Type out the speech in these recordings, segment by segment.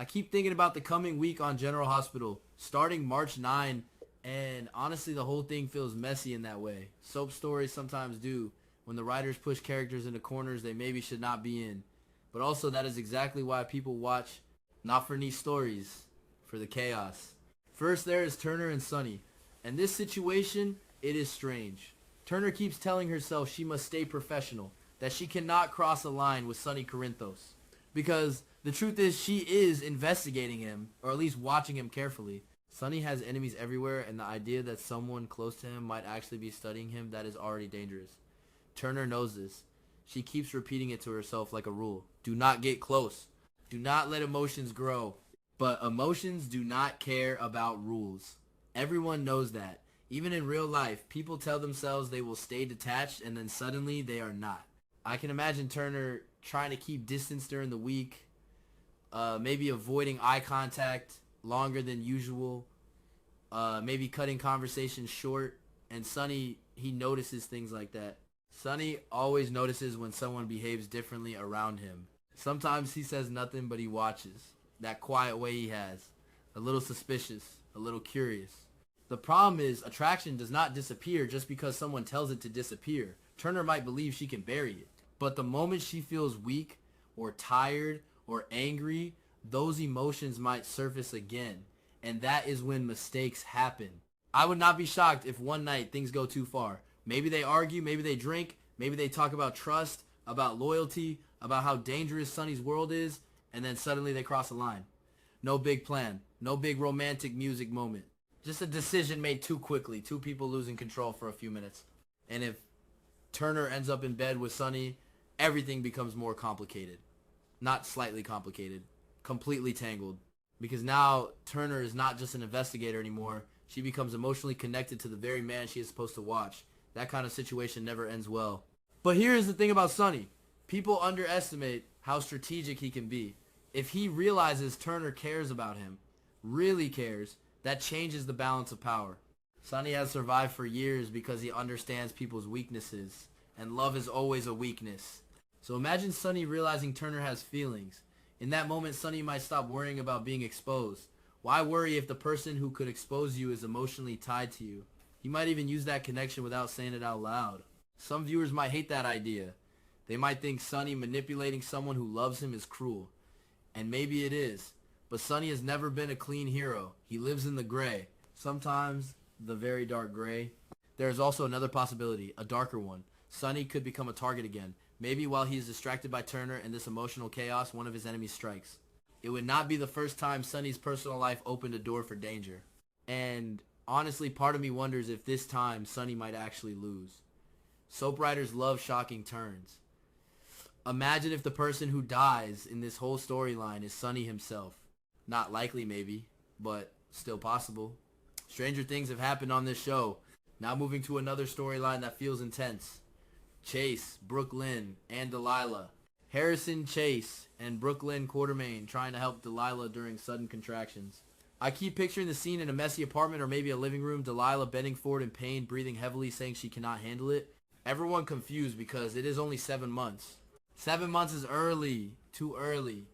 I keep thinking about the coming week on General Hospital, starting March 9, and honestly the whole thing feels messy in that way. Soap stories sometimes do, when the writers push characters into corners they maybe should not be in. But also that is exactly why people watch, not for neat stories, for the chaos. First there is Turner and Sonny, and this situation, it is strange. Turner keeps telling herself she must stay professional, that she cannot cross a line with Sonny Corinthos. Because the truth is she is investigating him, or at least watching him carefully. Sonny has enemies everywhere, and the idea that someone close to him might actually be studying him, that is already dangerous. Turner knows this. She keeps repeating it to herself like a rule. Do not get close. Do not let emotions grow. But emotions do not care about rules. Everyone knows that. Even in real life, people tell themselves they will stay detached and then suddenly they are not. I can imagine Turner trying to keep distance during the week, maybe avoiding eye contact longer than usual, maybe cutting conversations short, and Sonny, he notices things like that. Sonny always notices when someone behaves differently around him. Sometimes he says nothing but he watches. That quiet way he has. A little suspicious, a little curious. The problem is attraction does not disappear just because someone tells it to disappear. Turner might believe she can bury it. But the moment she feels weak or tired or angry, those emotions might surface again. And that is when mistakes happen. I would not be shocked if one night things go too far. Maybe they argue, maybe they drink, maybe they talk about trust, about loyalty, about how dangerous Sonny's world is, and then suddenly they cross a line. No big plan, no big romantic music moment. Just a decision made too quickly, two people losing control for a few minutes. And if Turner ends up in bed with Sonny, everything becomes more complicated. Not slightly complicated, completely tangled. Because now Turner is not just an investigator anymore. She becomes emotionally connected to the very man she is supposed to watch. That kind of situation never ends well. But here's the thing about Sonny. People underestimate how strategic he can be. If he realizes Turner cares about him, really cares, that changes the balance of power. Sonny has survived for years because he understands people's weaknesses, and love is always a weakness. So imagine Sonny realizing Turner has feelings. In that moment, Sonny might stop worrying about being exposed. Why worry if the person who could expose you is emotionally tied to you? He might even use that connection without saying it out loud. Some viewers might hate that idea. They might think Sonny manipulating someone who loves him is cruel. And maybe it is. But Sonny has never been a clean hero. He lives in the gray. Sometimes the very dark gray. There is also another possibility, a darker one. Sonny could become a target again. Maybe while he is distracted by Turner and this emotional chaos, one of his enemies strikes. It would not be the first time Sonny's personal life opened a door for danger. And honestly, part of me wonders if this time Sonny might actually lose. Soap writers love shocking turns. Imagine if the person who dies in this whole storyline is Sonny himself. Not likely maybe, but still possible. Stranger things have happened on this show. Now moving to another storyline that feels intense. Chase, Brooklyn, and Delilah. Harrison Chase and Brooklyn Quartermain trying to help Delilah during sudden contractions. I keep picturing the scene in a messy apartment or maybe a living room, Delilah bending forward in pain, breathing heavily, saying she cannot handle it. Everyone confused because it is only 7 months. 7 months is early. Too early.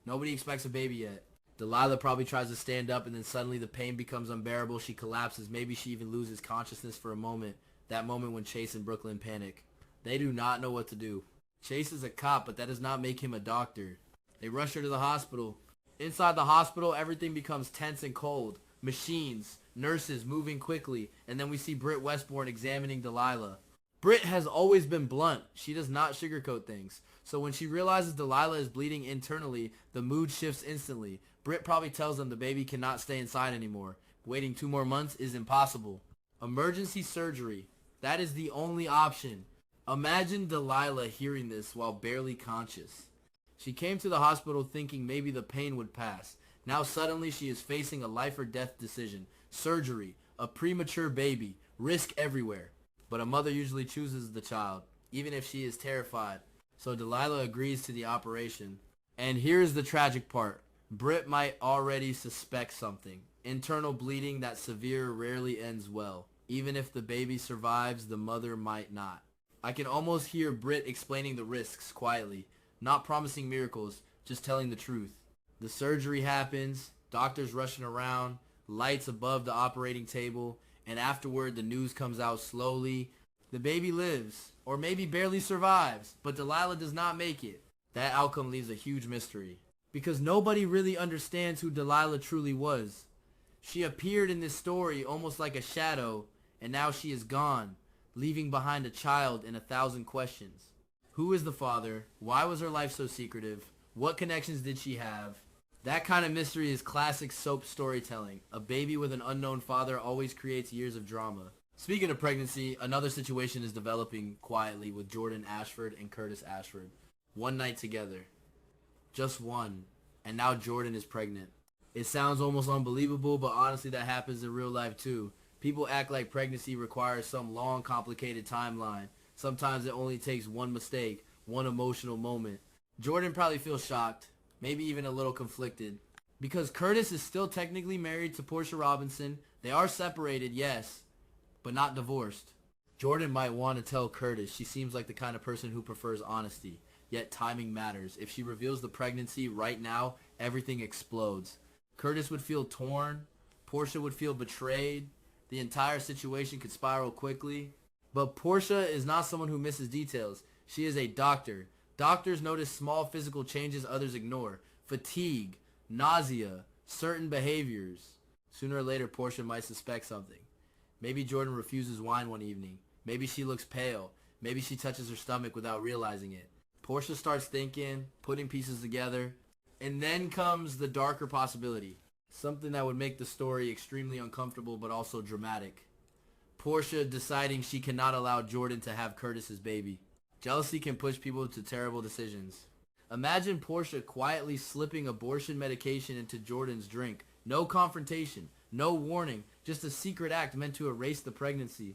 Nobody expects a baby yet. Delilah probably tries to stand up and then suddenly the pain becomes unbearable. She collapses. Maybe she even loses consciousness for a moment. That moment when Chase and Brooklyn panic. They do not know what to do. Chase is a cop, but that does not make him a doctor. They rush her to the hospital. Inside the hospital, everything becomes tense and cold. Machines, nurses moving quickly, and then we see Britt Westbourne examining Delilah. Britt has always been blunt. She does not sugarcoat things. So when she realizes Delilah is bleeding internally, the mood shifts instantly. Britt probably tells them the baby cannot stay inside anymore. Waiting 2 more months is impossible. Emergency surgery. That is the only option. Imagine Delilah hearing this while barely conscious. She came to the hospital thinking maybe the pain would pass. Now suddenly she is facing a life or death decision. Surgery, a premature baby, risk everywhere. But a mother usually chooses the child, even if she is terrified. So Delilah agrees to the operation. And here's the tragic part. Britt might already suspect something. Internal bleeding that severe rarely ends well. Even if the baby survives, the mother might not. I can almost hear Britt explaining the risks quietly, not promising miracles, just telling the truth. The surgery happens, doctors rushing around, lights above the operating table, and afterward the news comes out slowly. The baby lives, or maybe barely survives, but Delilah does not make it. That outcome leaves a huge mystery, because nobody really understands who Delilah truly was. She appeared in this story almost like a shadow, and now she is gone, leaving behind a child and 1,000 questions. Who is the father? Why was her life so secretive? What connections did she have? That kind of mystery is classic soap storytelling. A baby with an unknown father always creates years of drama. Speaking of pregnancy, another situation is developing quietly with Jordan Ashford and Curtis Ashford. One night together. Just one. And now Jordan is pregnant. It sounds almost unbelievable, but honestly that happens in real life too. People act like pregnancy requires some long, complicated timeline. Sometimes it only takes one mistake, one emotional moment. Jordan probably feels shocked, maybe even a little conflicted. Because Curtis is still technically married to Portia Robinson. They are separated, yes, but not divorced. Jordan might want to tell Curtis. She seems like the kind of person who prefers honesty. Yet timing matters. If she reveals the pregnancy right now, everything explodes. Curtis would feel torn. Portia would feel betrayed. The entire situation could spiral quickly. But Portia is not someone who misses details. She is a doctor. Doctors notice small physical changes others ignore. Fatigue, nausea, certain behaviors. Sooner or later, Portia might suspect something. Maybe Jordan refuses wine one evening. Maybe she looks pale. Maybe she touches her stomach without realizing it. Portia starts thinking, putting pieces together. And then comes the darker possibility. Something that would make the story extremely uncomfortable but also dramatic. Portia deciding she cannot allow Jordan to have Curtis's baby. Jealousy can push people to terrible decisions. Imagine Portia quietly slipping abortion medication into Jordan's drink. No confrontation, no warning, just a secret act meant to erase the pregnancy.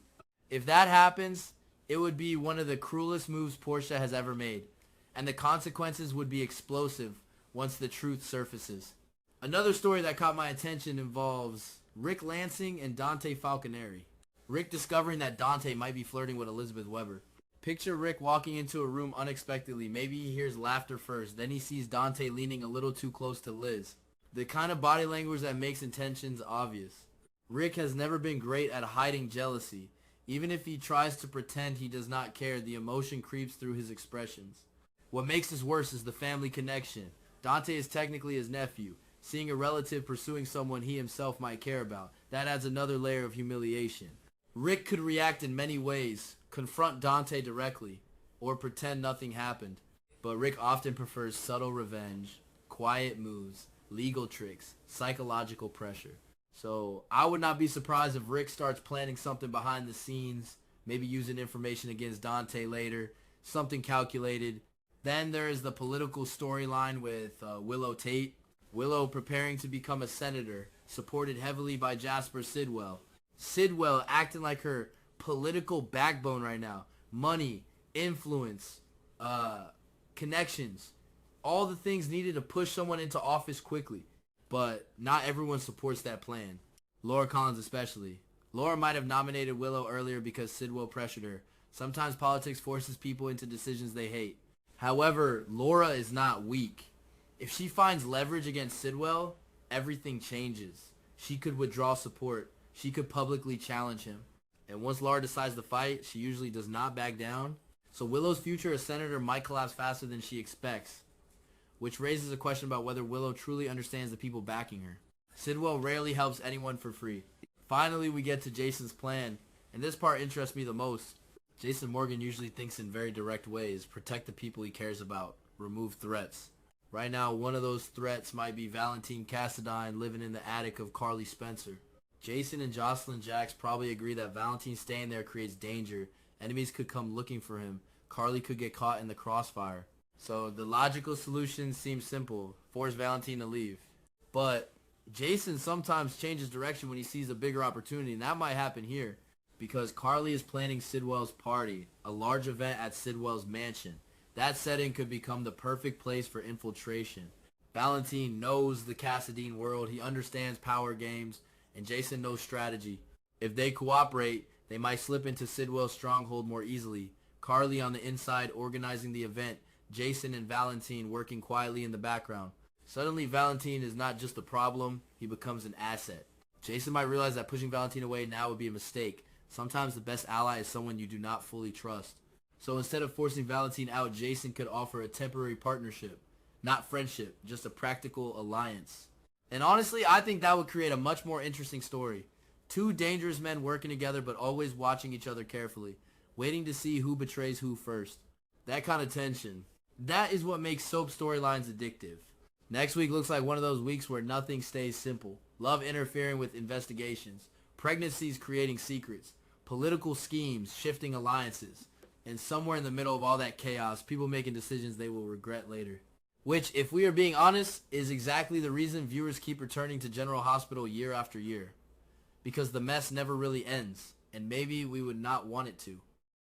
If that happens, it would be one of the cruelest moves Portia has ever made. And the consequences would be explosive once the truth surfaces. Another story that caught my attention involves Rick Lansing and Dante Falconeri. Rick discovering that Dante might be flirting with Elizabeth Weber. Picture Rick walking into a room unexpectedly. Maybe he hears laughter first. Then he sees Dante leaning a little too close to Liz. The kind of body language that makes intentions obvious. Rick has never been great at hiding jealousy. Even if he tries to pretend he does not care, the emotion creeps through his expressions. What makes this worse is the family connection. Dante is technically his nephew. Seeing a relative pursuing someone he himself might care about, that adds another layer of humiliation. Rick could react in many ways, confront Dante directly, or pretend nothing happened. But Rick often prefers subtle revenge, quiet moves, legal tricks, psychological pressure. So I would not be surprised if Rick starts planning something behind the scenes, maybe using information against Dante later, something calculated. Then there is the political storyline with Willow Tate. Willow preparing to become a senator, supported heavily by Jasper Sidwell. Sidwell acting like her political backbone right now. Money, influence, connections, all the things needed to push someone into office quickly. But not everyone supports that plan. Laura Collins especially. Laura might have nominated Willow earlier because Sidwell pressured her. Sometimes politics forces people into decisions they hate. However, Laura is not weak. If she finds leverage against Sidwell, everything changes. She could withdraw support. She could publicly challenge him. And once Laura decides to fight, she usually does not back down. So Willow's future as senator might collapse faster than she expects, which raises a question about whether Willow truly understands the people backing her. Sidwell rarely helps anyone for free. Finally, we get to Jason's plan, and this part interests me the most. Jason Morgan usually thinks in very direct ways. Protect the people he cares about. Remove threats. Right now, one of those threats might be Valentine Cassadine living in the attic of Carly Spencer. Jason and Jocelyn Jacks probably agree that Valentine staying there creates danger. Enemies could come looking for him. Carly could get caught in the crossfire. So the logical solution seems simple. Force Valentine to leave. But Jason sometimes changes direction when he sees a bigger opportunity, and that might happen here. Because Carly is planning Sidwell's party, a large event at Sidwell's mansion. That setting could become the perfect place for infiltration. Valentine knows the Cassadine world. He understands power games, and Jason knows strategy. If they cooperate, they might slip into Sidwell's stronghold more easily. Carly on the inside organizing the event, Jason and Valentine working quietly in the background. Suddenly, Valentine is not just a problem, he becomes an asset. Jason might realize that pushing Valentine away now would be a mistake. Sometimes the best ally is someone you do not fully trust. So instead of forcing Valentine out, Jason could offer a temporary partnership. Not friendship, just a practical alliance. And honestly, I think that would create a much more interesting story. Two dangerous men working together but always watching each other carefully, waiting to see who betrays who first. That kind of tension. That is what makes soap storylines addictive. Next week looks like one of those weeks where nothing stays simple. Love interfering with investigations, pregnancies creating secrets, political schemes shifting alliances, and somewhere in the middle of all that chaos, people making decisions they will regret later. Which, if we are being honest, is exactly the reason viewers keep returning to General Hospital year after year. Because the mess never really ends, and maybe we would not want it to.